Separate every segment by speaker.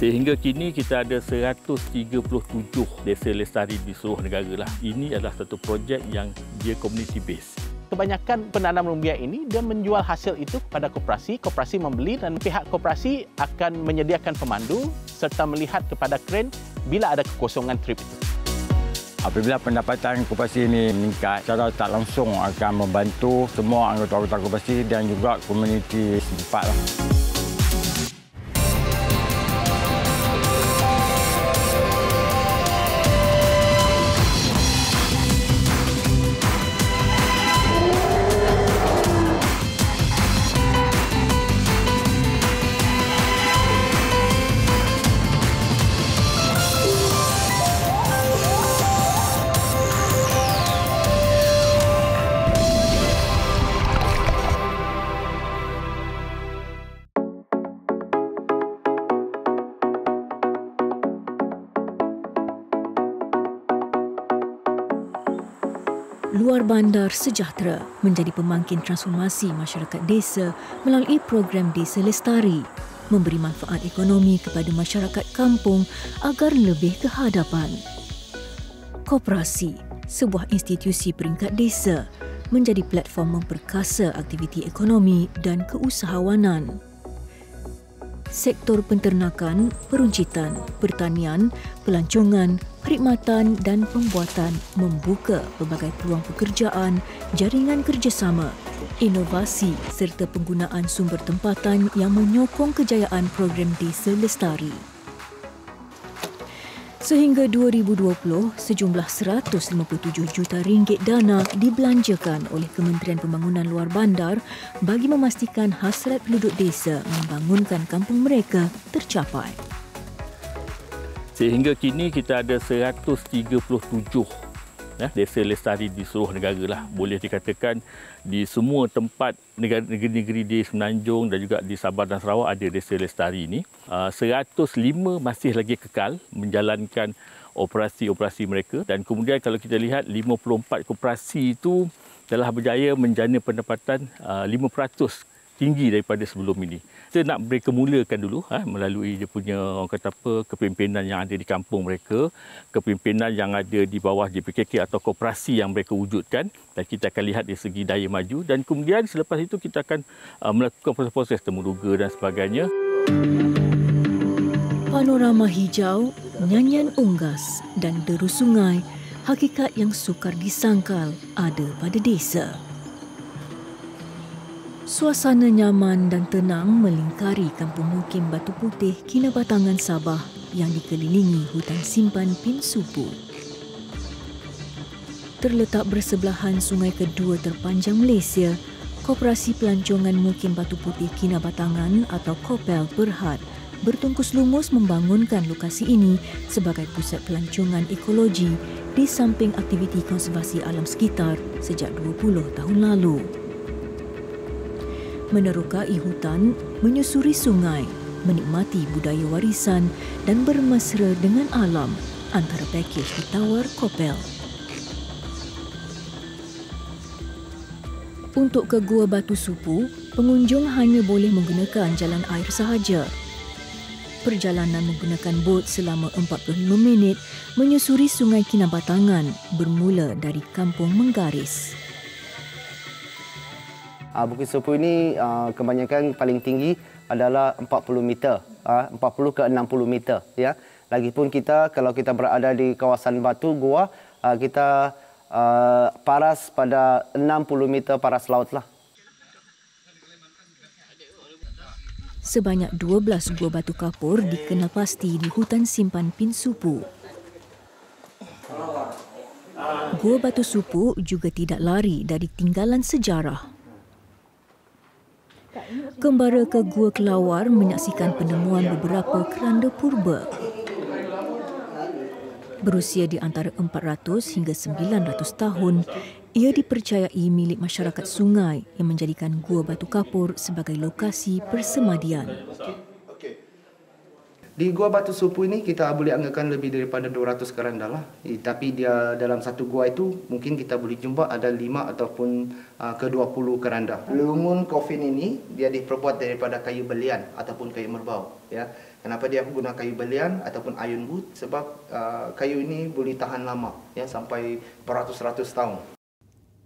Speaker 1: Sehingga kini kita ada 137 desa lestari di seluruh negara lah. Ini adalah satu projek yang dia community based.
Speaker 2: Kebanyakan penanam lumbia ini dia menjual hasil itu kepada koperasi, koperasi membeli dan pihak koperasi akan menyediakan pemandu serta melihat kepada kren bila ada kekosongan trip itu.
Speaker 3: Apabila pendapatan koperasi ini meningkat, secara tak langsung akan membantu semua anggota-anggota koperasi dan juga komuniti setempat.
Speaker 4: Luar Bandar Sejahtera menjadi pemangkin transformasi masyarakat desa melalui program Desa Lestari, memberi manfaat ekonomi kepada masyarakat kampung agar lebih ke hadapan. Koperasi, sebuah institusi peringkat desa, menjadi platform memperkasa aktiviti ekonomi dan keusahawanan. Sektor penternakan, peruncitan, pertanian, pelancongan, perkhidmatan dan pembuatan membuka pelbagai peluang pekerjaan, jaringan kerjasama, inovasi serta penggunaan sumber tempatan yang menyokong kejayaan program Desa Lestari. Sehingga 2020, sejumlah RM157 juta dana dibelanjakan oleh Kementerian Pembangunan Luar Bandar bagi memastikan hasrat penduduk desa membangunkan kampung mereka tercapai.
Speaker 1: Sehingga kini kita ada 137 desa lestari di seluruh negara lah. Boleh dikatakan di semua tempat negeri-negeri di Semenanjung dan juga di Sabah dan Sarawak ada desa lestari ini. 105 masih lagi kekal menjalankan operasi-operasi mereka dan kemudian kalau kita lihat 54 koperasi itu telah berjaya menjana pendapatan 5% tinggi daripada sebelum ini. Kita nak mereka mulakan dulu melalui dia punya orang kata apa kepimpinan yang ada di kampung mereka, kepimpinan yang ada di bawah JPKK atau koperasi yang mereka wujudkan dan kita akan lihat dari segi daya maju dan kemudian selepas itu kita akan melakukan proses-proses temuruga dan sebagainya.
Speaker 4: Panorama hijau, nyanyian unggas dan deru sungai, hakikat yang sukar disangkal ada pada desa. Suasana nyaman dan tenang melingkari Kampung Mukim Batu Putih, Kinabatangan, Sabah yang dikelilingi hutan simpan Pin Supu. Terletak bersebelahan sungai kedua terpanjang Malaysia, Koperasi Pelancongan Mukim Batu Putih Kinabatangan atau KOPEL Berhad bertungkus lumus membangunkan lokasi ini sebagai pusat pelancongan ekologi di samping aktiviti konservasi alam sekitar sejak 20 tahun lalu. Menerokai hutan, menyusuri sungai, menikmati budaya warisan dan bermesra dengan alam antara pakej ditawar KOPEL. Untuk ke Gua Batu Supu, pengunjung hanya boleh menggunakan jalan air sahaja. Perjalanan menggunakan bot selama 45 minit menyusuri Sungai Kinabatangan bermula dari Kampung Menggaris.
Speaker 5: Bukit Supu ini kebanyakan paling tinggi adalah 40 meter, 40 ke 60 meter. Ya. Lagipun kita kalau kita berada di kawasan batu gua, kita paras pada 60 meter paras laut lah.
Speaker 4: Sebanyak 12 gua batu kapur dikenal pasti di hutan simpan Pin Supu. Gua Batu Supu juga tidak lari dari tinggalan sejarah. Kembara ke Gua Kelawar menyaksikan penemuan beberapa keranda purba. Berusia di antara 400 hingga 900 tahun, ia dipercayai milik masyarakat sungai yang menjadikan Gua Batu Kapur sebagai lokasi persemadian.
Speaker 5: Di Gua Batu Supu ini kita boleh anggarkan lebih daripada 200 keranda lah. Tapi dia dalam satu gua itu mungkin kita boleh jumpa ada 5 ataupun ke 20 keranda. Lumun coffin ini dia diperbuat daripada kayu belian ataupun kayu merbau. Ya. Kenapa dia guna kayu belian ataupun iron wood? Sebab kayu ini boleh tahan lama, ya, sampai beratus-ratus tahun.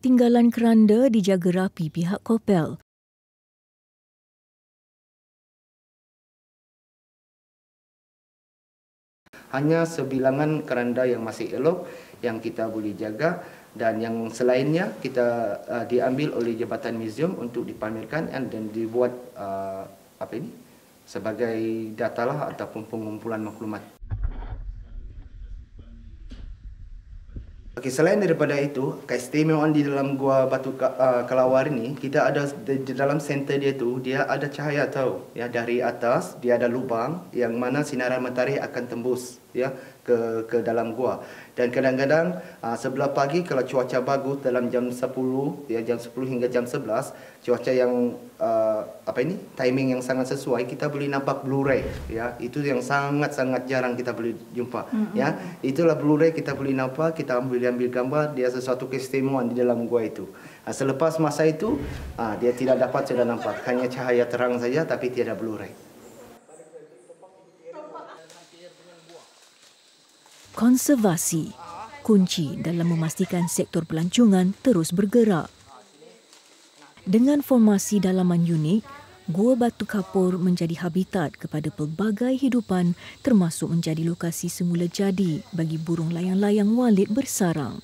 Speaker 4: Tinggalan keranda dijaga rapi pihak Kopel.
Speaker 5: Hanya sebilangan keranda yang masih elok yang kita boleh jaga, dan yang selainnya kita diambil oleh Jabatan Museum untuk dipamerkan dan dibuat sebagai data lah ataupun pengumpulan maklumat. Okey, selain daripada itu, keistimewaan di dalam Gua Batu Kelawar ini, kita ada di dalam center dia tu, dia ada cahaya tau. Ya, dari atas dia ada lubang yang mana sinaran matahari akan tembus, ya, ke dalam gua. Dan kadang-kadang sebelah pagi kalau cuaca bagus dalam jam 10, ya, jam 10 hingga jam 11, cuaca yang timing yang sangat sesuai, kita boleh nampak Blu-ray, ya. Itu yang sangat-sangat jarang kita boleh jumpa, ya. Itulah Blu-ray kita boleh nampak, kita ambil gambar, dia sesuatu keistimewaan di dalam gua itu. Selepas masa itu, dia tidak dapat sudah nampak, hanya cahaya terang saja tapi tiada Blu-ray.
Speaker 4: Konservasi kunci dalam memastikan sektor pelancongan terus bergerak. Dengan formasi dalaman unik, Gua Batu Kapur menjadi habitat kepada pelbagai hidupan, termasuk menjadi lokasi semula jadi bagi burung layang-layang walit bersarang.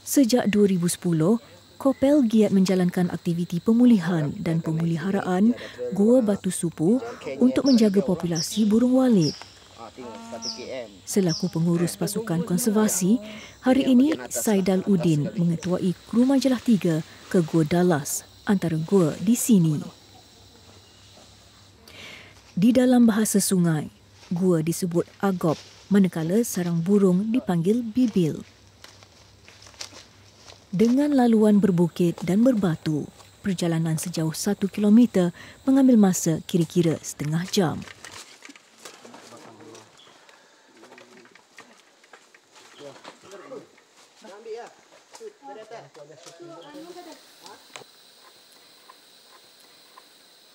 Speaker 4: Sejak 2010, Kopel giat menjalankan aktiviti pemulihan dan pemeliharaan Gua Batu Supu untuk menjaga populasi burung walit. Selaku pengurus pasukan konservasi, hari ini Saidal Udin mengetuai kru Majalah 3 ke Gua Dallas, antara gua di sini. Di dalam bahasa sungai, gua disebut agop, manakala sarang burung dipanggil bibil. Dengan laluan berbukit dan berbatu, perjalanan sejauh 1 kilometer mengambil masa kira-kira setengah jam.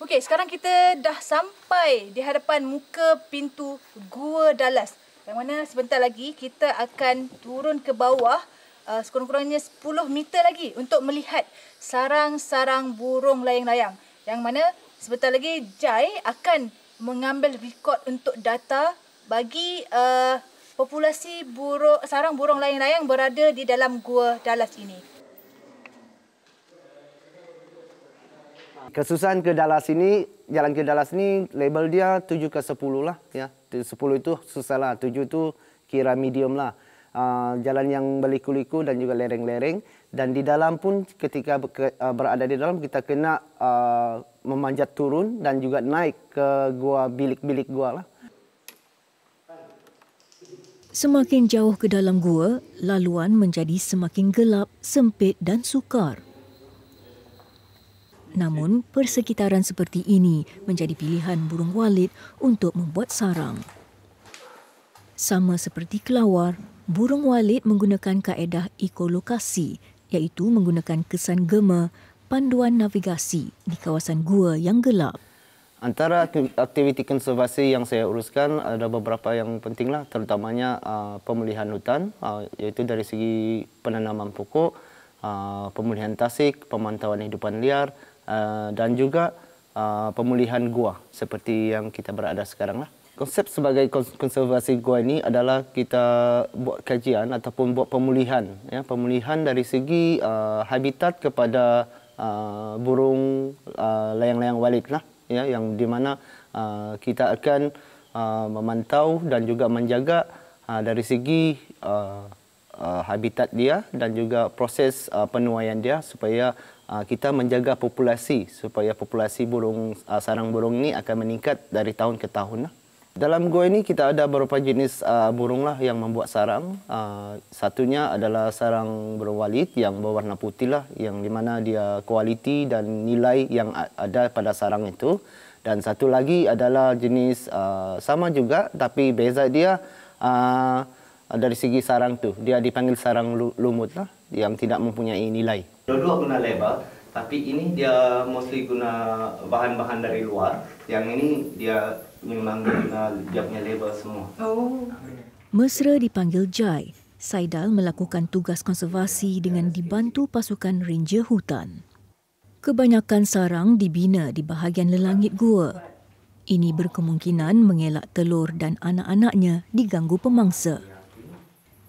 Speaker 6: Okey, sekarang kita dah sampai di hadapan muka pintu Gua Dallas. Yang mana sebentar lagi kita akan turun ke bawah sekurang-kurangnya 10 meter lagi untuk melihat sarang-sarang burung layang-layang. Yang mana sebentar lagi Jai akan mengambil rekod untuk data bagi populasi sarang burung layang-layang berada di dalam Gua Dallas ini.
Speaker 5: Kesusahan ke Dallas ini, jalan ke Dallas ini label dia 7 ke 10 lah, ya. 10 itu susah lah, 7 itu kira medium lah. Jalan yang berliku-liku dan juga lereng-lereng, dan di dalam pun ketika berada di dalam kita kena memanjat turun dan juga naik ke gua, bilik-bilik gua lah.
Speaker 4: Semakin jauh ke dalam gua, laluan menjadi semakin gelap, sempit dan sukar. Namun, persekitaran seperti ini menjadi pilihan burung walit untuk membuat sarang. Sama seperti kelawar, burung walit menggunakan kaedah ekolokasi, iaitu menggunakan kesan gema, panduan navigasi di kawasan gua yang gelap.
Speaker 5: Antara aktiviti konservasi yang saya uruskan ada beberapa yang pentinglah, terutamanya pemulihan hutan, iaitu dari segi penanaman pokok, pemulihan tasik, pemantauan hidupan liar, dan juga pemulihan gua seperti yang kita berada sekarang lah. Konsep sebagai konservasi gua ini adalah kita buat kajian ataupun buat pemulihan, ya, pemulihan dari segi habitat kepada burung layang-layang walit lah, ya, yang di mana kita akan memantau dan juga menjaga dari segi habitat dia dan juga proses penuaian dia supaya kita menjaga populasi, supaya populasi burung sarang burung ini akan meningkat dari tahun ke tahun lah. Dalam gua ini kita ada beberapa jenis burung lah yang membuat sarang. Satunya adalah sarang burung walit yang berwarna putih lah, yang di mana dia kualiti dan nilai yang ada pada sarang itu. Dan satu lagi adalah jenis sama juga tapi beza dia dari segi sarang tu. Dia dipanggil sarang lumut lah yang tidak mempunyai nilai. Dua-dua guna lebar, tapi ini dia mostly guna bahan-bahan dari luar. Yang ini dia memang guna dia punya lebar semua.
Speaker 6: Oh.
Speaker 4: Mesra dipanggil Jai. Saidal melakukan tugas konservasi dengan dibantu pasukan ranger hutan. Kebanyakan sarang dibina di bahagian lelangit gua. Ini berkemungkinan mengelak telur dan anak-anaknya diganggu pemangsa.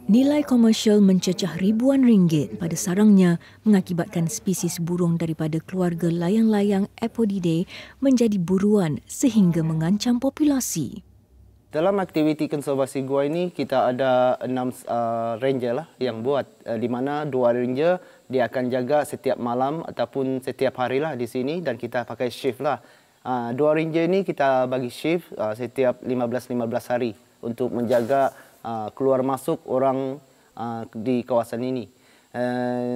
Speaker 4: Nilai komersial mencecah ribuan ringgit pada sarangnya mengakibatkan spesies burung daripada keluarga layang-layang Apodidae menjadi buruan sehingga mengancam populasi.
Speaker 5: Dalam aktiviti konservasi gua ini kita ada 6 ranger lah yang buat di mana 2 ranger dia akan jaga setiap malam ataupun setiap hari lah di sini dan kita pakai shift lah. 2 ranger ini kita bagi shift setiap 15 hari untuk menjaga keluar masuk orang di kawasan ini.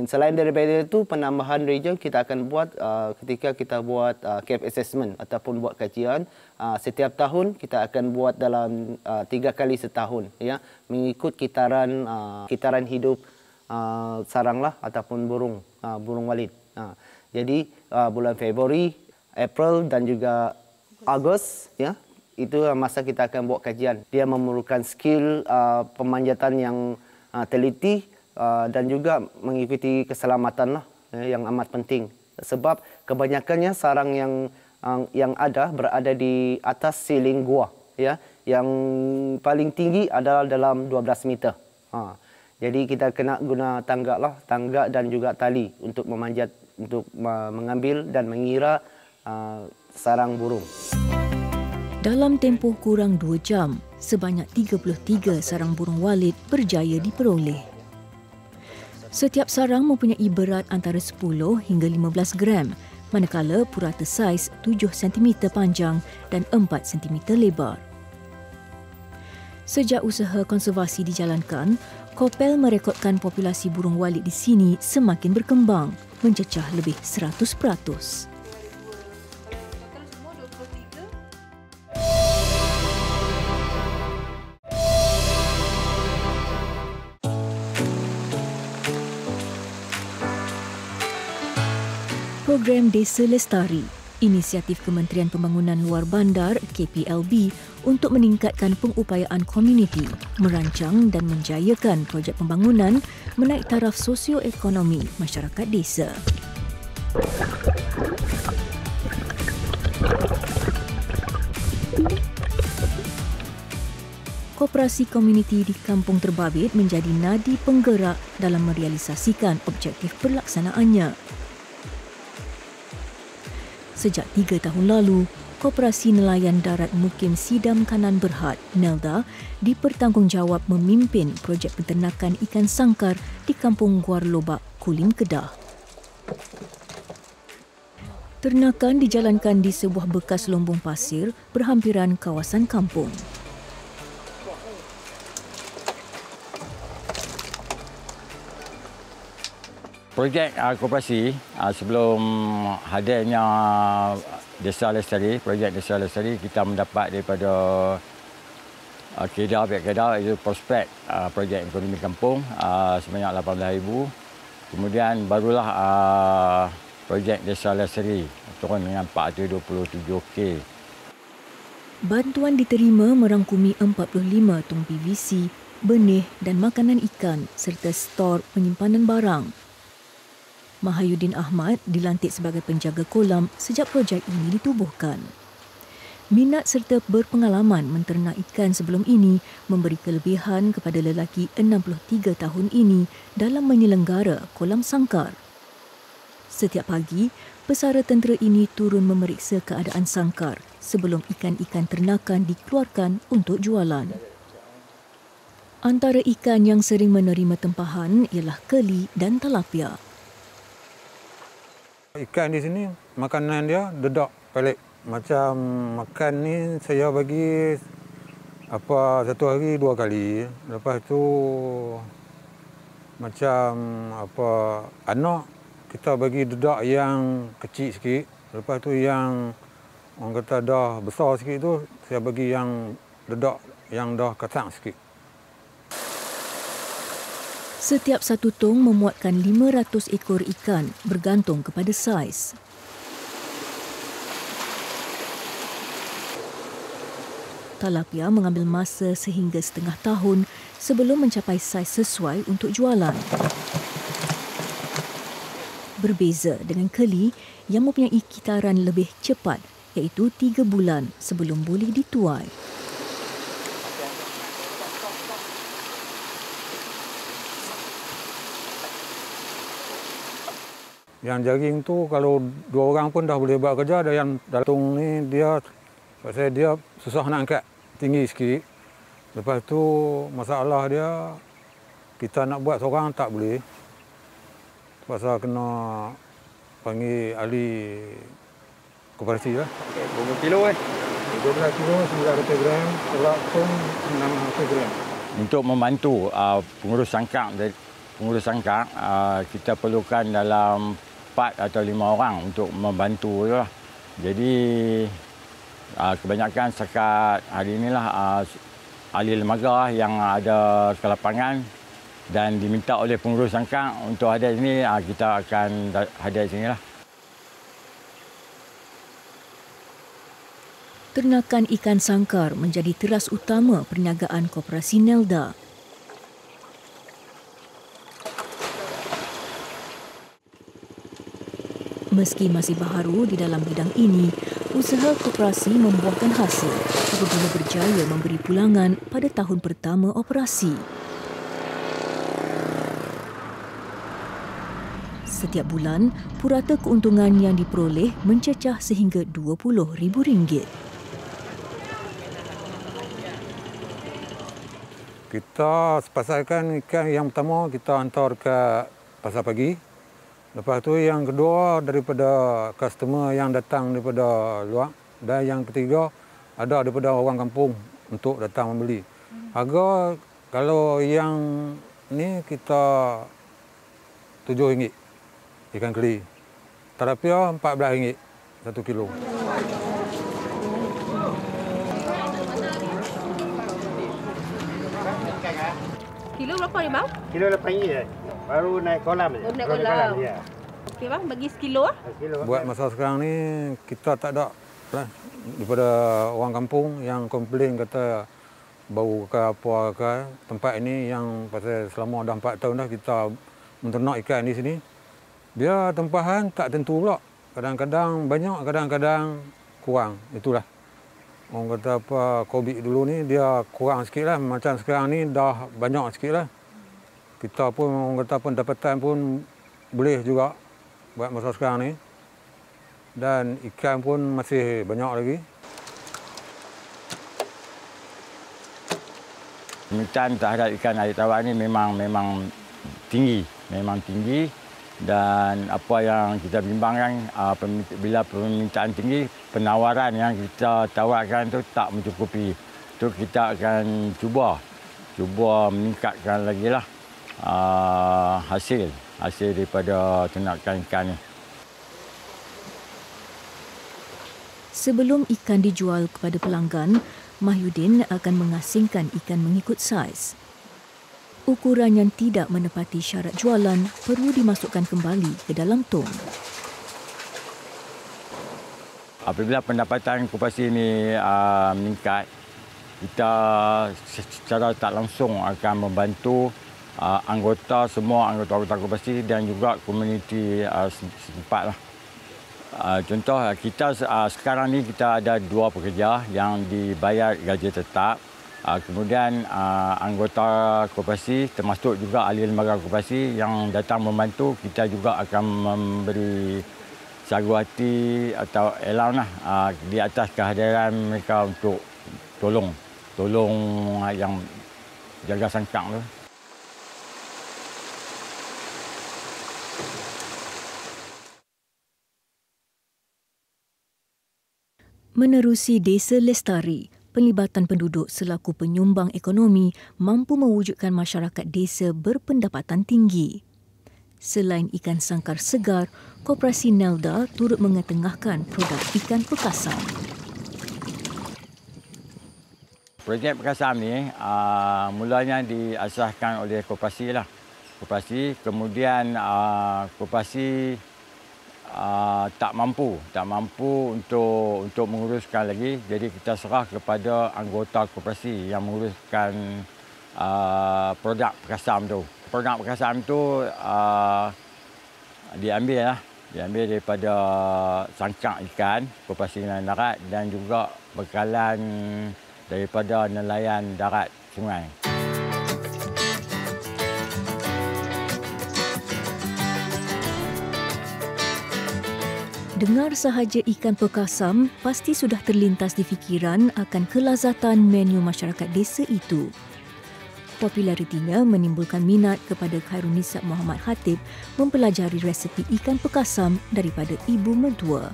Speaker 5: Selain daripada itu, penambahan ranger kita akan buat ketika kita buat cave assessment ataupun buat kajian. Setiap tahun kita akan buat dalam 3 kali setahun, ya, mengikut kitaran hidup sarang lah ataupun burung walit. Jadi bulan Februari, April dan juga Ogos, ya, itu masa kita akan buat kajian. Dia memerlukan skill pemanjatan yang teliti dan juga mengikuti keselamatan lah, yang amat penting. Sebab kebanyakannya sarang yang ada berada di atas siling gua, ya, yang paling tinggi adalah dalam 12 meter. Jadi kita kena guna tangga dan juga tali untuk memanjat, untuk mengambil dan mengira sarang burung.
Speaker 4: Dalam tempoh kurang 2 jam, sebanyak 33 sarang burung walit berjaya diperoleh. Setiap sarang mempunyai berat antara 10 hingga 15 gram, manakala purata saiz 7 cm panjang dan 4 cm lebar. Sejak usaha konservasi dijalankan, Kopel merekodkan populasi burung walit di sini semakin berkembang, mencecah lebih 100%. Program Desa Lestari, inisiatif Kementerian Pembangunan Luar Bandar KPLB untuk meningkatkan pengupayaan komuniti, merancang dan menjayakan projek pembangunan menaik taraf sosioekonomi masyarakat desa. Koperasi komuniti di Kampung Terbabit menjadi nadi penggerak dalam merealisasikan objektif perlaksanaannya. Sejak 3 tahun lalu, Koperasi Nelayan Darat Mukim Sidam Kanan Berhad, NELDA, dipertanggungjawab memimpin projek penternakan ikan sangkar di Kampung Guar Lobak, Kulim, Kedah. Ternakan dijalankan di sebuah bekas lombong pasir berhampiran kawasan kampung.
Speaker 3: Projek koperasi sebelum hadirnya Desa Lestari, projek Desa Lestari, kita mendapat daripada Kedah, pihak Kedah, itu prospek projek ekonomi kampung sebanyak 18,000. Kemudian barulah projek Desa Lestari turun dengan 427K.
Speaker 4: Bantuan diterima merangkumi 45 tong PVC, benih dan makanan ikan serta stor penyimpanan barang. Mahayuddin Ahmad dilantik sebagai penjaga kolam sejak projek ini ditubuhkan. Minat serta berpengalaman menternak ikan sebelum ini memberi kelebihan kepada lelaki 63 tahun ini dalam menyelenggara kolam sangkar. Setiap pagi, pesara tentera ini turun memeriksa keadaan sangkar sebelum ikan-ikan ternakan dikeluarkan untuk jualan. Antara ikan yang sering menerima tempahan ialah keli dan tilapia.
Speaker 7: Ikan di sini, makanan dia dedak pelik. Macam makan ni saya bagi satu hari 2 kali. Lepas tu macam anak kita bagi dedak yang kecil sikit. Lepas tu yang orang kata dah besar sikit tu, saya bagi yang dedak yang dah katang sikit.
Speaker 4: Setiap satu tong memuatkan 500 ekor ikan bergantung kepada saiz. Tilapia mengambil masa sehingga setengah tahun sebelum mencapai saiz sesuai untuk jualan. Berbeza dengan keli yang mempunyai kitaran lebih cepat, iaitu 3 bulan sebelum boleh dituai.
Speaker 7: Yang jaring tu kalau 2 orang pun dah boleh buat kerja. Ada yang datung ni dia susah nak angkat, tinggi sikit. Lepas tu masalah dia kita nak buat seorang tak boleh. Pasal kena panggil ahli koperasi lah.
Speaker 3: Berapa kilo
Speaker 7: 12 kilo 900 gram, telak pun 600 gram.
Speaker 3: Untuk membantu pengurus sangkak, kita perlukan dalam 4 atau 5 orang untuk membantu lah. Jadi kebanyakan setakat hari inilah ahli lembaga yang ada ke lapangan dan diminta oleh pengurus sangkak untuk hadir sini, kita akan hadir sini lah.
Speaker 4: Ternakan ikan sangkar menjadi teras utama perniagaan Koperasi Nelda. Meski masih baharu di dalam bidang ini, usaha koperasi membuahkan hasil apabila berjaya memberi pulangan pada tahun pertama operasi. Setiap bulan, purata keuntungan yang diperoleh mencecah sehingga RM20,000.
Speaker 7: Kita pasarkan ikan yang pertama kita hantar ke pasar pagi. Lepas tu yang kedua daripada customer yang datang daripada luar. Dan yang ketiga ada daripada orang kampung untuk datang membeli. Harga kalau yang ni kita RM7 ikan keli. Tilapia RM14 1 kilo.
Speaker 8: Kilo berapa ni bang?
Speaker 9: Kilo RM8 baru naik kolam je.
Speaker 8: Naik kolam.
Speaker 9: Ya.
Speaker 8: Okey bang, bagi sekilo ah.
Speaker 7: Buat masa sekarang ni kita tak ada lah daripada orang kampung yang komplain kata bau ke apa ke. Tempat ini yang pasal selama dah 4 tahun dah kita menternak ikan di sini. Dia tempahan tak tentu pula. Kadang-kadang banyak, kadang-kadang kurang. Itulah. Orang kata apa, COVID dulu ni dia kurang sikit lah. Macam sekarang ni dah banyak sikit lah. Kita pun orang kata pendapatan pun boleh juga buat masa sekarang ni. Dan ikan pun masih banyak lagi.
Speaker 3: Permintaan terhadap ikan air tawar ni memang tinggi. Memang tinggi. Dan apa yang kita bimbangkan, bila permintaan tinggi, penawaran yang kita tawarkan tu tak mencukupi. Tu kita akan cuba meningkatkan lagi lah hasil daripada ternakan ikan ni.
Speaker 4: Sebelum ikan dijual kepada pelanggan, Mahyudin akan mengasingkan ikan mengikut saiz. Ukuran yang tidak menepati syarat jualan perlu dimasukkan kembali ke dalam tong.
Speaker 3: Apabila pendapatan koperasi ini meningkat, kita secara tak langsung akan membantu semua anggota koperasi dan juga komuniti setempat lah. Contoh, kita sekarang ni kita ada 2 pekerja yang dibayar gaji tetap. Kemudian anggota koperasi termasuk juga ahli lembaga koperasi yang datang membantu, kita juga akan memberi sagu hati atau allowance lah di atas kehadiran mereka untuk tolong yang jaga sangkang tu.
Speaker 4: Menerusi Desa Lestari, penglibatan penduduk selaku penyumbang ekonomi mampu mewujudkan masyarakat desa berpendapatan tinggi. Selain ikan sangkar segar, Koperasi Nelda turut mengetengahkan produk ikan pekasam.
Speaker 3: Projek pekasam ni mulanya diasaskan oleh koperasi lah. Koperasi, kemudian koperasi tak mampu untuk menguruskan lagi. Jadi kita serah kepada anggota koperasi yang menguruskan produk pekasam tu. Produk pekasam tu diambil daripada sangkak ikan, koperasi nelayan darat, dan juga bekalan daripada nelayan darat sungai.
Speaker 4: Dengar sahaja ikan pekasam, pasti sudah terlintas di fikiran akan kelazatan menu masyarakat desa itu. Popularitinya menimbulkan minat kepada Khairunisa Muhammad Khatib mempelajari resepi ikan pekasam daripada ibu mertua.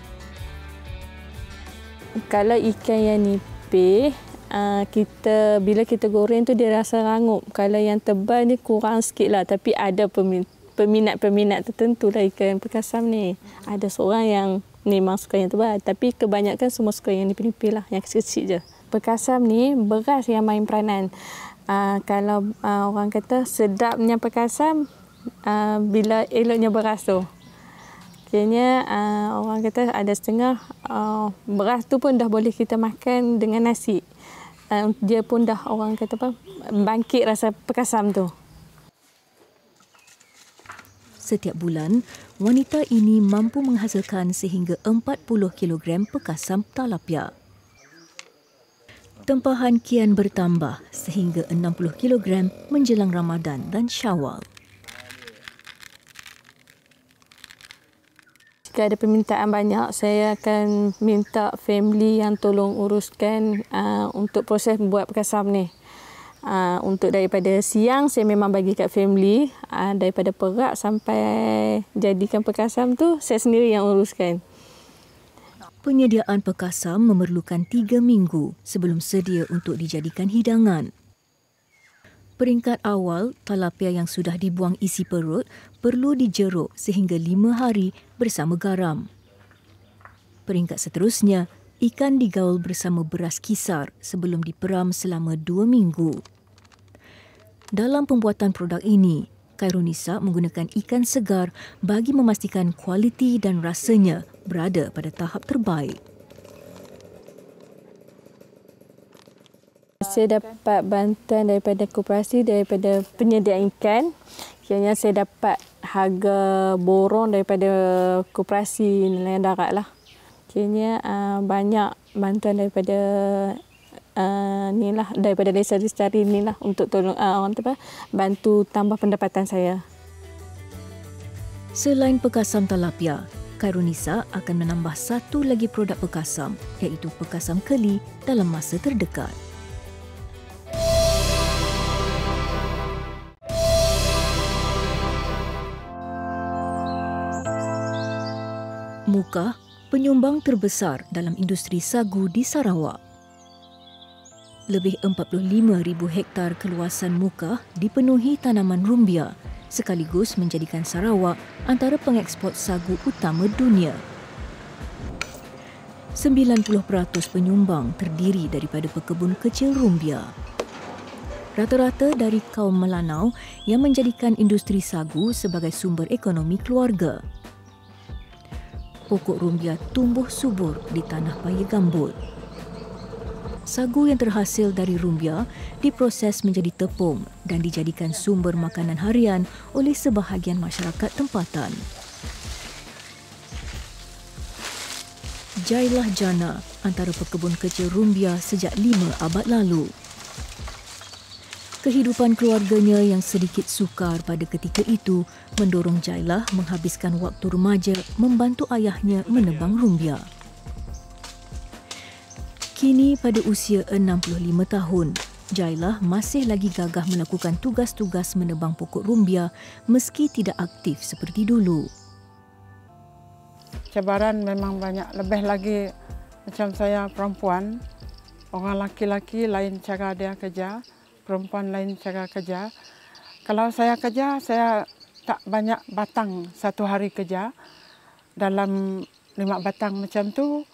Speaker 10: Kalau ikan yang nipis, bila kita goreng tu dia rasa rangup. Kalau yang tebal ni kurang sikit lah. Tapi ada peminat-peminat tertentu lah ikan pekasam ni. Ada seorang yang memang suka yang tebal. Tapi kebanyakan semua suka yang nipis-nipis lah. Yang kecil-kecil je. Pekasam ni beras yang main peranan. Kalau orang kata sedapnya pekasam bila eloknya beras tu. Akhirnya orang kata ada setengah beras tu pun dah boleh kita makan dengan nasi. Dia pun dah orang kata apa, bangkit rasa pekasam tu.
Speaker 4: Setiap bulan, wanita ini mampu menghasilkan sehingga 40 kg pekasam talapia. Tempahan kian bertambah sehingga 60 kg menjelang Ramadan dan Syawal.
Speaker 10: Jika ada permintaan banyak, saya akan minta family yang tolong uruskan untuk proses buat pekasam ni. Untuk daripada siang, saya memang bagi kat family. Daripada perak sampai jadikan pekasam tu, saya sendiri yang uruskan.
Speaker 4: Penyediaan pekasam memerlukan 3 minggu sebelum sedia untuk dijadikan hidangan. Peringkat awal, talapia yang sudah dibuang isi perut perlu dijeruk sehingga 5 hari bersama garam. Peringkat seterusnya, ikan digaul bersama beras kisar sebelum diperam selama 2 minggu. Dalam pembuatan produk ini, Khairunisa menggunakan ikan segar bagi memastikan kualiti dan rasanya berada pada tahap terbaik.
Speaker 10: Saya dapat bantuan daripada koperasi, daripada penyedia ikan. Akhirnya saya dapat harga borong daripada koperasi nelayan darat lah. Akhirnya banyak bantuan daripada daripada Desa Lestari ni lah untuk tolong bantu tambah pendapatan saya.
Speaker 4: Selain pekasam talapia, Khairunisa akan menambah satu lagi produk pekasam, iaitu pekasam keli dalam masa terdekat. Mukah, penyumbang terbesar dalam industri sagu di Sarawak. Lebih 45,000 hektar keluasan Mukah dipenuhi tanaman rumbia, sekaligus menjadikan Sarawak antara pengeksport sagu utama dunia. 90% penyumbang terdiri daripada pekebun kecil rumbia. Rata-rata dari kaum Melanau yang menjadikan industri sagu sebagai sumber ekonomi keluarga. Pokok rumbia tumbuh subur di tanah paya gambut. Sagu yang terhasil dari rumbia diproses menjadi tepung dan dijadikan sumber makanan harian oleh sebahagian masyarakat tempatan. Jailah jana antara pekebun kecil rumbia sejak 5 abad lalu. Kehidupan keluarganya yang sedikit sukar pada ketika itu mendorong Jailah menghabiskan waktu remaja membantu ayahnya menebang rumbia. Kini pada usia 65 tahun, Jailah masih lagi gagah melakukan tugas-tugas menebang pokok rumbia meski tidak aktif seperti dulu.
Speaker 11: Cabaran memang banyak, lebih lagi macam saya perempuan, orang laki-laki lain cara dia kerja, perempuan lain cara kerja. Kalau saya kerja, saya tak banyak batang satu hari kerja. Dalam 5 batang macam tu,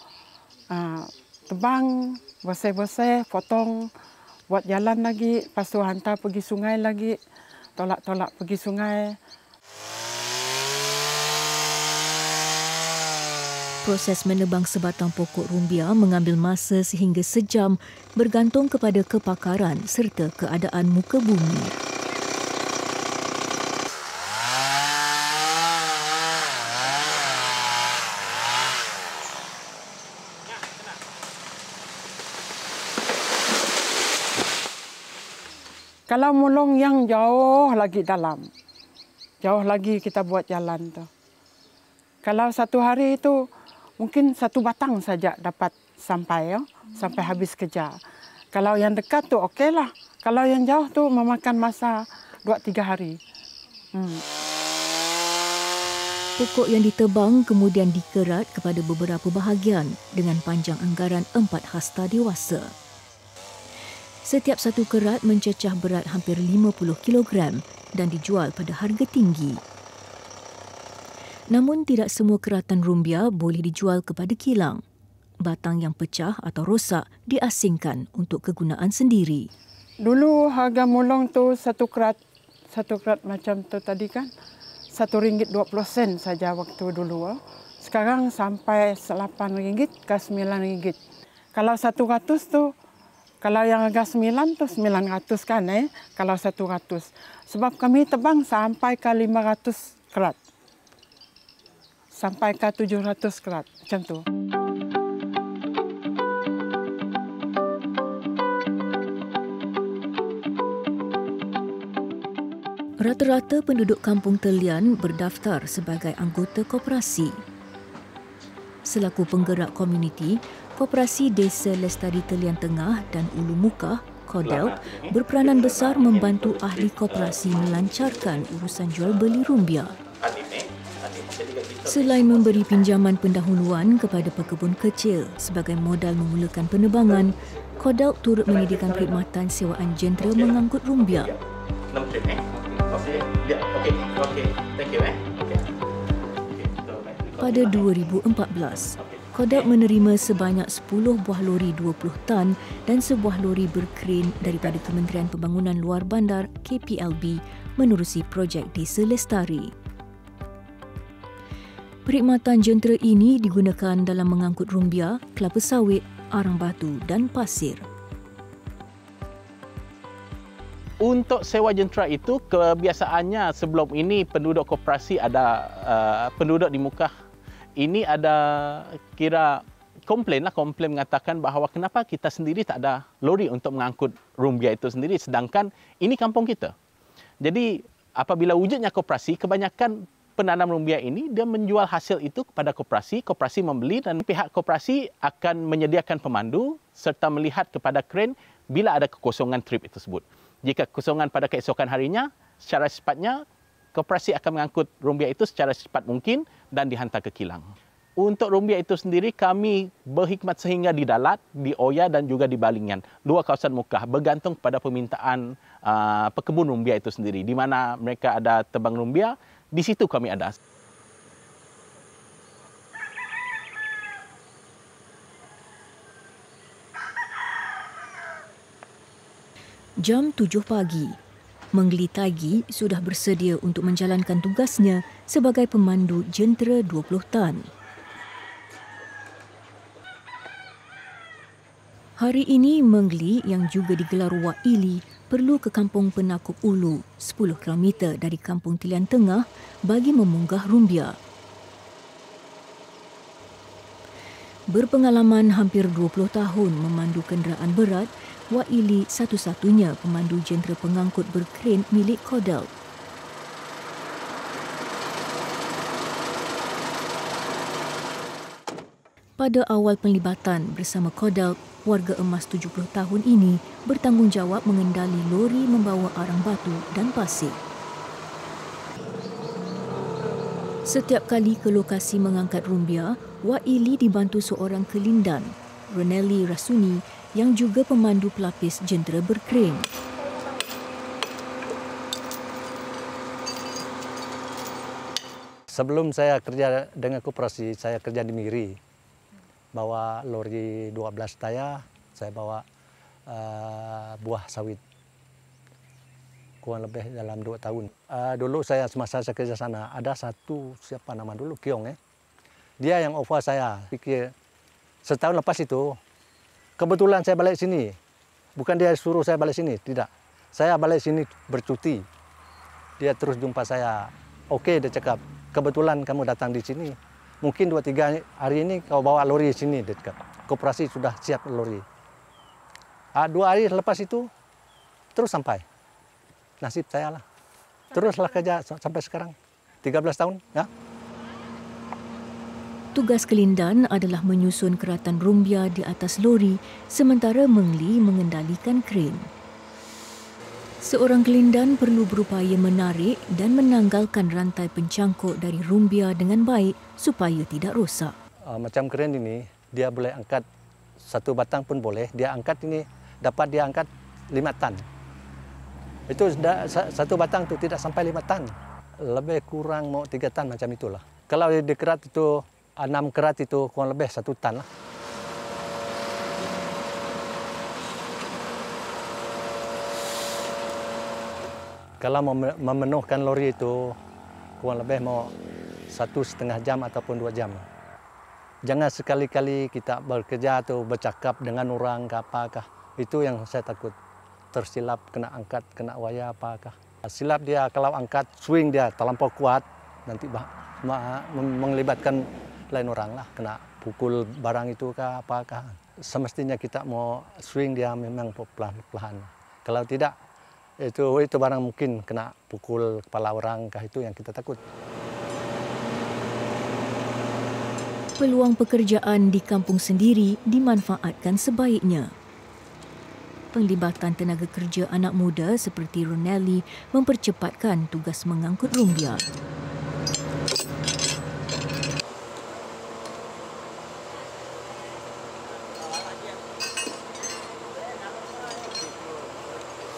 Speaker 11: tebang, bersih-bersih, potong, buat jalan lagi, lepas tu hantar pergi sungai lagi, tolak-tolak pergi sungai.
Speaker 4: Proses menebang sebatang pokok rumbia mengambil masa sehingga sejam bergantung kepada kepakaran serta keadaan muka bumi.
Speaker 11: Kalau mulung yang jauh lagi dalam, jauh lagi kita buat jalan tu. Kalau satu hari itu mungkin 1 batang saja dapat sampai sampai habis kerja. Kalau yang dekat tu okeylah. Kalau yang jauh tu memakan masa 2-3 hari.
Speaker 4: Pokok yang ditebang kemudian dikerat kepada beberapa bahagian dengan panjang anggaran 4 hasta dewasa. Setiap satu kerat mencecah berat hampir 50 kg dan dijual pada harga tinggi. Namun tidak semua keratan rumbia boleh dijual kepada kilang. Batang yang pecah atau rosak diasingkan untuk kegunaan sendiri.
Speaker 11: Dulu harga mulung tu satu kerat macam tu tadi kan, RM1.20 saja waktu dulu. Sekarang sampai RM8 ke RM9. Kalau 100 tu, kalau yang harga 9 tu 900 kan kalau 100. Sebab kami tebang sampai ke 500 kerat. Sampai ke 700 kerat macam tu.
Speaker 4: Rata-rata penduduk Kampung Telian berdaftar sebagai anggota koperasi. Selaku penggerak komuniti, Koperasi Desa Lestari Telian Tengah dan Ulu Mukah, KODELT, berperanan besar membantu ahli koperasi melancarkan urusan jual beli rumbia. Selain memberi pinjaman pendahuluan kepada pekebun kecil sebagai modal memulakan penebangan, KODELT turut menyediakan perkhidmatan sewaan jentera mengangkut rumbia. Pada 2014, KODELT menerima sebanyak 10 buah lori 20 tan dan sebuah lori berkren daripada Kementerian Pembangunan Luar Bandar KPLB menerusi projek Desa Lestari. Perkhidmatan jentera ini digunakan dalam mengangkut rumbia, kelapa sawit, arang batu dan pasir.
Speaker 2: Untuk sewa jentera itu, kebiasaannya sebelum ini penduduk koperasi ada penduduk di Mukah ini ada komplain mengatakan bahawa kenapa kita sendiri tak ada lori untuk mengangkut rumbia itu sendiri sedangkan ini kampung kita. Jadi apabila wujudnya koperasi, kebanyakan penanam rumbia ini dia menjual hasil itu kepada koperasi, koperasi membeli dan pihak koperasi akan menyediakan pemandu serta melihat kepada kren bila ada kekosongan trip tersebut. Jika kekosongan pada keesokan harinya, secara cepatnya koperasi akan mengangkut rumbia itu secara cepat mungkin dan dihantar ke kilang. Untuk rumbia itu sendiri, kami berhikmat sehingga di Dalat, di Oya dan juga di Balingan. 2 kawasan Mukah bergantung pada permintaan pekebun rumbia itu sendiri. Di mana mereka ada tebang rumbia, di situ kami ada.
Speaker 4: Jam 7 pagi, Menggeli Tagi sudah bersedia untuk menjalankan tugasnya sebagai pemandu jentera 20 tan. Hari ini Menggeli yang juga digelar Wak Ili perlu ke Kampung Penakup Ulu, 10 km dari Kampung Telian Tengah bagi memunggah rumbia. Berpengalaman hampir 20 tahun memandu kenderaan berat, Wak Ili satu-satunya pemandu jentera pengangkut berkren milik KODELT. Pada awal penglibatan bersama KODELT, warga emas 70 tahun ini bertanggungjawab mengendali lori membawa arang batu dan pasir. Setiap kali ke lokasi mengangkat rumbia, Wak Ili dibantu seorang kelindan, Renelli Rasuni, yang juga pemandu pelapis jentera berkren.
Speaker 12: Sebelum saya kerja dengan koperasi, saya kerja di Miri. Bawa lori 12 tayar, saya bawa buah sawit. Kurang lebih dalam 2 tahun. Dulu semasa saya kerja sana, ada satu, siapa nama dulu, Kiong. Dia yang offer saya. Pikir setahun lepas itu, kebetulan saya balik sini. Bukan dia suruh saya balik sini, tidak. Saya balik sini bercuti. Dia terus jumpa saya. Oke, dia cakap, kebetulan kamu datang di sini. Mungkin 2-3 hari ini kau bawa lori sini, dia cakap. Koperasi sudah siap lori. 2 hari lepas itu, terus sampai. Nasib saya lah. Teruslah kerja sampai sekarang. 13 tahun, ya.
Speaker 4: Tugas Kelindan adalah menyusun keratan rumbia di atas lori sementara Mengli mengendalikan kren. Seorang Kelindan perlu berupaya menarik dan menanggalkan rantai pencangkuk dari rumbia dengan baik supaya tidak rosak.
Speaker 12: Macam kren ini, dia boleh angkat 1 batang pun boleh. Dia angkat ini, dapat dia angkat 5 tan. Itu 1 batang itu tidak sampai 5 tan. Lebih kurang mau 3 tan macam itulah. Kalau di kerat itu, 6 kerat itu kurang lebih 1 tan lah. Kalau memenuhkan lori itu, kurang lebih mau 1,5 jam ataupun 2 jam. Jangan sekali-kali kita bekerja atau bercakap dengan orang ke apakah. Itu yang saya takut. Tersilap, kena angkat, kena wayar apakah. Silap dia kalau angkat, swing dia terlampau kuat, nanti melibatkan lain orang lah, kena pukul barang itu ke apakah. Semestinya kita mau swing dia memang pelan-pelan. Kalau tidak, itu barang mungkin kena pukul kepala orang kah, itu yang kita takut.
Speaker 4: Peluang pekerjaan di kampung sendiri dimanfaatkan sebaiknya. Penglibatan tenaga kerja anak muda seperti Ronelli mempercepatkan tugas mengangkut rumbia.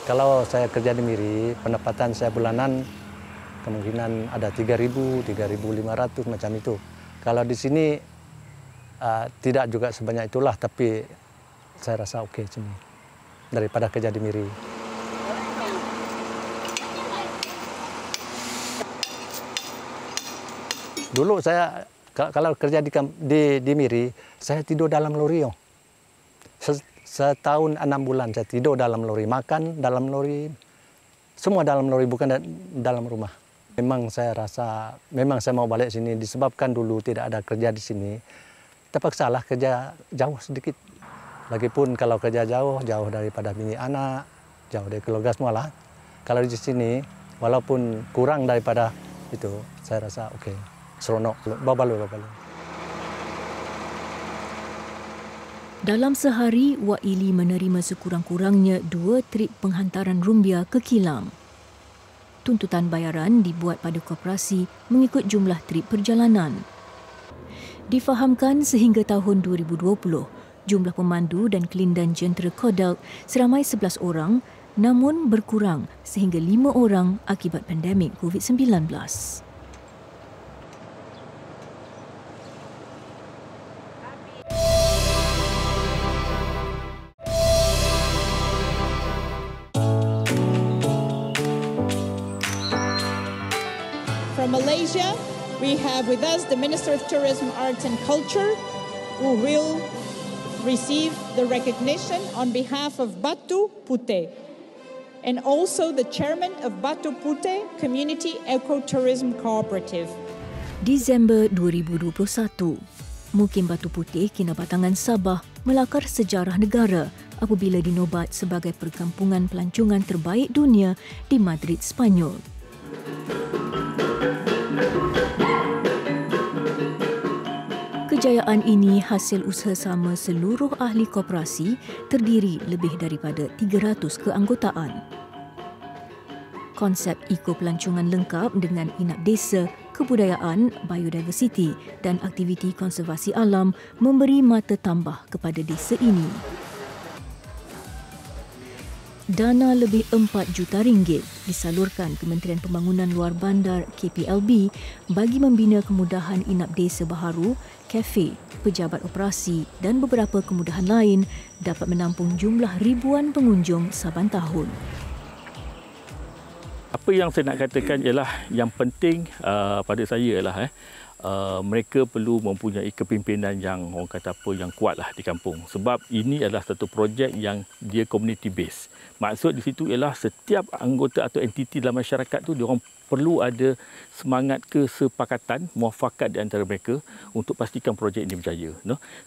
Speaker 12: Kalau saya kerja di Miri, pendapatan saya bulanan kemungkinan ada 3.000, 3.500 macam itu. Kalau di sini tidak juga sebanyak itulah, tapi saya rasa oke sini daripada kerja di Miri. Dulu saya kalau kerja di Miri, saya tidur dalam lori. Setahun 6 bulan saya tidur dalam lori, makan dalam lori, semua dalam lori, bukan dalam rumah. Memang saya rasa, memang saya mau balik sini disebabkan dulu tidak ada kerja di sini. Terpaksalah kerja jauh sedikit. Lagipun kalau kerja jauh daripada bini anak, jauh dari keluarga semua lah. Kalau di sini, walaupun kurang daripada itu, saya rasa oke, seronok, babalu.
Speaker 4: Dalam sehari, Wak Ili menerima sekurang-kurangnya 2 trip penghantaran rumbia ke kilang. Tuntutan bayaran dibuat pada koperasi mengikut jumlah trip perjalanan. Difahamkan sehingga tahun 2020, jumlah pemandu dan kelindan jentera Kodalk seramai 11 orang, namun berkurang sehingga 5 orang akibat pandemik COVID-19.
Speaker 13: From Malaysia, we have with us the Minister of Tourism, Arts and Culture, who will receive the recognition on behalf of Batu Puteh, and also the chairman of Batu Puteh Community Ecotourism Cooperative.
Speaker 4: Disember 2021, Mukim Batu Puteh Kinabatangan Sabah melakar sejarah negara apabila dinobat sebagai perkampungan pelancongan terbaik dunia di Madrid, Spanyol. Kejayaan ini hasil usaha sama seluruh ahli koperasi terdiri lebih daripada 300 keanggotaan. Konsep ekopelancongan lengkap dengan inap desa, kebudayaan, biodiversiti dan aktiviti konservasi alam memberi mata tambah kepada desa ini. Dana lebih 4 juta ringgit disalurkan Kementerian Pembangunan Luar Bandar KPLB bagi membina kemudahan inap desa baharu, kafe, pejabat operasi dan beberapa kemudahan lain dapat menampung jumlah ribuan pengunjung saban tahun.
Speaker 1: Apa yang saya nak katakan ialah yang penting pada saya ialah mereka perlu mempunyai kepimpinan yang orang kata apa yang kuatlah di kampung, sebab ini adalah satu projek yang dia community based. Maksud di situ ialah setiap anggota atau entiti dalam masyarakat tu diorang perlu ada semangat kesepakatan, muafakat di antara mereka untuk pastikan projek ini berjaya.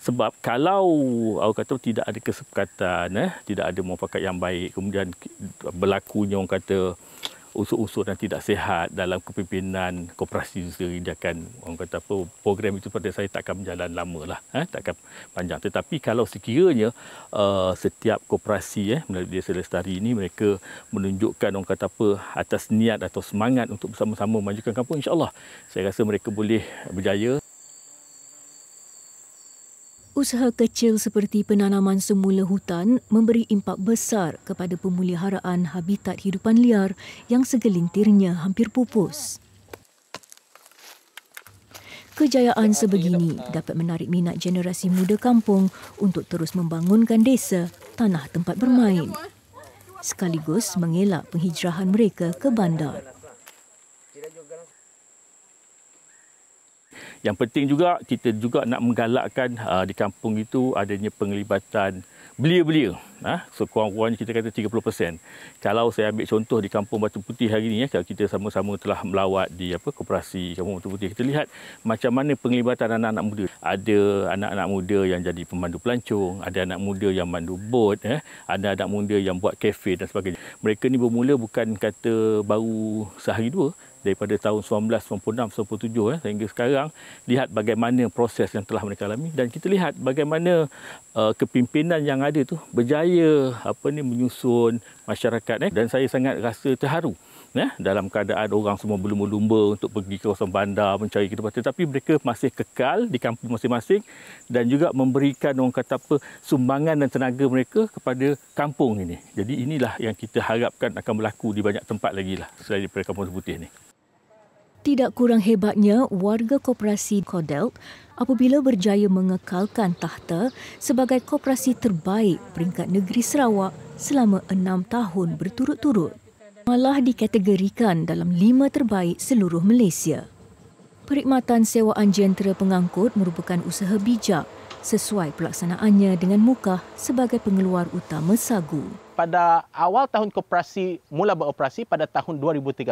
Speaker 1: Sebab kalau orang kata tidak ada kesepakatan, tidak ada muafakat yang baik, kemudian berlakunya orang kata unsur-unsur yang tidak sihat dalam kepimpinan koperasi sendiri, dia akan orang kata apa, program itu pada saya takkan berjalan lama lah, takkan panjang. Tetapi kalau sekiranya setiap koperasi melalui Desa Lestari ini mereka menunjukkan orang kata apa atas niat atau semangat untuk bersama-sama memajukan kampung, insya-Allah saya rasa mereka boleh berjaya.
Speaker 4: Usaha kecil seperti penanaman semula hutan memberi impak besar kepada pemeliharaan habitat hidupan liar yang segelintirnya hampir pupus. Kejayaan sebegini dapat menarik minat generasi muda kampung untuk terus membangunkan desa, tanah tempat bermain, sekaligus mengelak penghijrahan mereka ke bandar.
Speaker 1: Yang penting juga, kita juga nak menggalakkan di kampung itu adanya penglibatan belia-belia. Sekurang-kurangnya kita kata 30%. Kalau saya ambil contoh di Kampung Batu Putih hari ini, kalau kita sama-sama telah melawat di koperasi Kampung Batu Putih, kita lihat macam mana penglibatan anak-anak muda. Ada anak-anak muda yang jadi pemandu pelancong, ada anak muda yang mandu bot, ada anak muda yang buat kafe dan sebagainya. Mereka ni bermula bukan kata baru sehari dua, daripada tahun 1996-97 sehingga sekarang. Lihat bagaimana proses yang telah mereka alami dan kita lihat bagaimana kepimpinan yang ada tu berjaya menyusun masyarakat dan saya sangat rasa terharu dalam keadaan orang semua berlumba-lumba untuk pergi ke kawasan bandar mencari kehidupan, tetapi mereka masih kekal di kampung masing-masing dan juga memberikan orang kata apa sumbangan dan tenaga mereka kepada kampung ini. Jadi inilah yang kita harapkan akan berlaku di banyak tempat lagi lah selain daripada Kampung Putih ni.
Speaker 4: Tidak kurang hebatnya warga koperasi Kodelt apabila berjaya mengekalkan takhta sebagai koperasi terbaik peringkat negeri Sarawak selama 6 tahun berturut-turut. Malah dikategorikan dalam 5 terbaik seluruh Malaysia. Perkhidmatan sewaan jentera pengangkut merupakan usaha bijak sesuai pelaksanaannya dengan Mukah sebagai pengeluar utama sagu.
Speaker 2: Pada awal tahun koperasi mula beroperasi pada tahun 2013,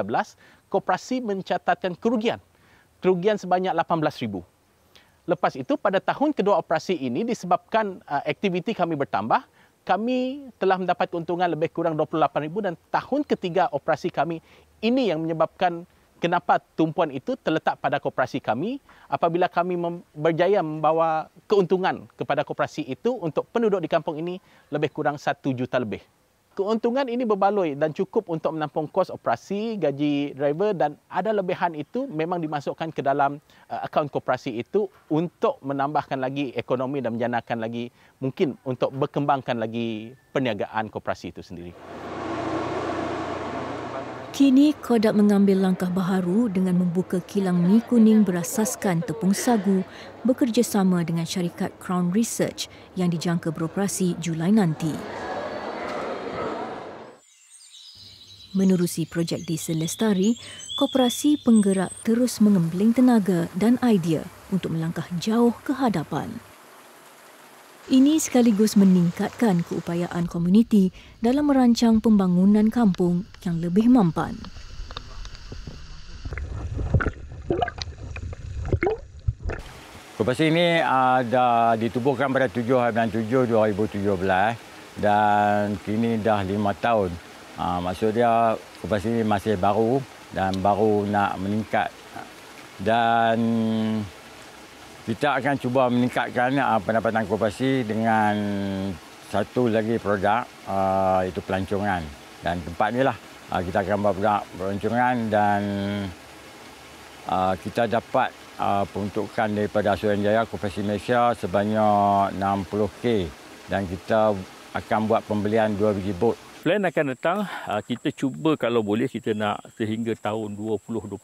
Speaker 2: koperasi mencatatkan kerugian sebanyak 18,000. Lepas itu pada tahun kedua operasi ini disebabkan aktiviti kami bertambah, kami telah mendapat keuntungan lebih kurang 28,000 dan tahun ketiga operasi kami ini yang menyebabkan kenapa tumpuan itu terletak pada koperasi kami apabila kami berjaya membawa keuntungan kepada koperasi itu untuk penduduk di kampung ini lebih kurang 1 juta lebih. Keuntungan ini berbaloi dan cukup untuk menampung kos operasi, gaji driver dan ada lebihan itu memang dimasukkan ke dalam akaun koperasi itu untuk menambahkan lagi ekonomi dan menjanakan lagi mungkin untuk berkembangkan lagi perniagaan koperasi itu sendiri.
Speaker 4: Kini Kodak mengambil langkah baharu dengan membuka kilang mi kuning berasaskan tepung sagu bekerjasama dengan syarikat Crown Research yang dijangka beroperasi Julai nanti. Menerusi projek Desa Lestari, koperasi penggerak terus mengembling tenaga dan idea untuk melangkah jauh ke hadapan. Ini sekaligus meningkatkan keupayaan komuniti dalam merancang pembangunan kampung yang lebih mampan.
Speaker 3: Koperasi ini dah ditubuhkan pada 7 bulan 7 2017 dan kini dah 5 tahun. Maksud dia koperasi ini masih baru dan baru nak meningkat. Dan kita akan cuba meningkatkan pendapatan koperasi dengan satu lagi produk itu pelancongan. Dan tempat ni lah kita akan buat produk pelancongan dan kita dapat peruntukan daripada Suruhanjaya Koperasi Malaysia sebanyak 60K dan kita akan buat pembelian 2 biji bot
Speaker 1: Plan akan datang, kita cuba kalau boleh kita nak sehingga tahun 2025,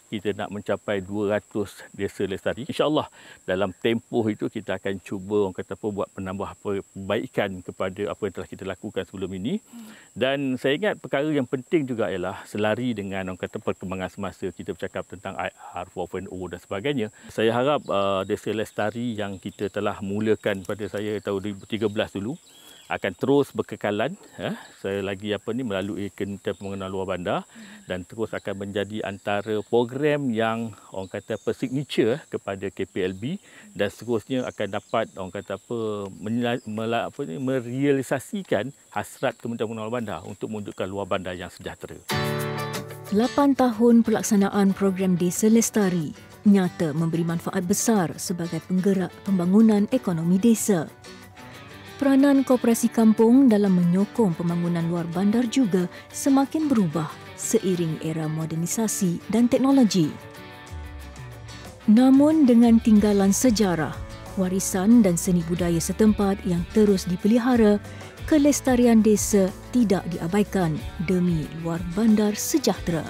Speaker 1: kita nak mencapai 200 desa lestari. InsyaAllah dalam tempoh itu kita akan cuba orang kata apa, buat penambah perbaikan kepada apa yang telah kita lakukan sebelum ini. Dan saya ingat perkara yang penting juga ialah selari dengan orang kata perkembangan semasa. Kita bercakap tentang IR 4.0 dan sebagainya. Saya harap desa lestari yang kita telah mulakan pada saya tahun 2013 dulu akan terus berkekalan, saya lagi melalui Kementerian Pembangunan Luar Bandar, dan terus akan menjadi antara program yang orang kata signature kepada KPLB, dan seterusnya akan dapat orang kata merealisasikan hasrat Kementerian Pembangunan Luar Bandar untuk mewujudkan luar bandar yang sejahtera.
Speaker 4: 8 tahun pelaksanaan program Desa Lestari nyata memberi manfaat besar sebagai penggerak pembangunan ekonomi desa. Peranan koperasi kampung dalam menyokong pembangunan luar bandar juga semakin berubah seiring era modernisasi dan teknologi. Namun dengan tinggalan sejarah, warisan dan seni budaya setempat yang terus dipelihara, kelestarian desa tidak diabaikan demi luar bandar sejahtera.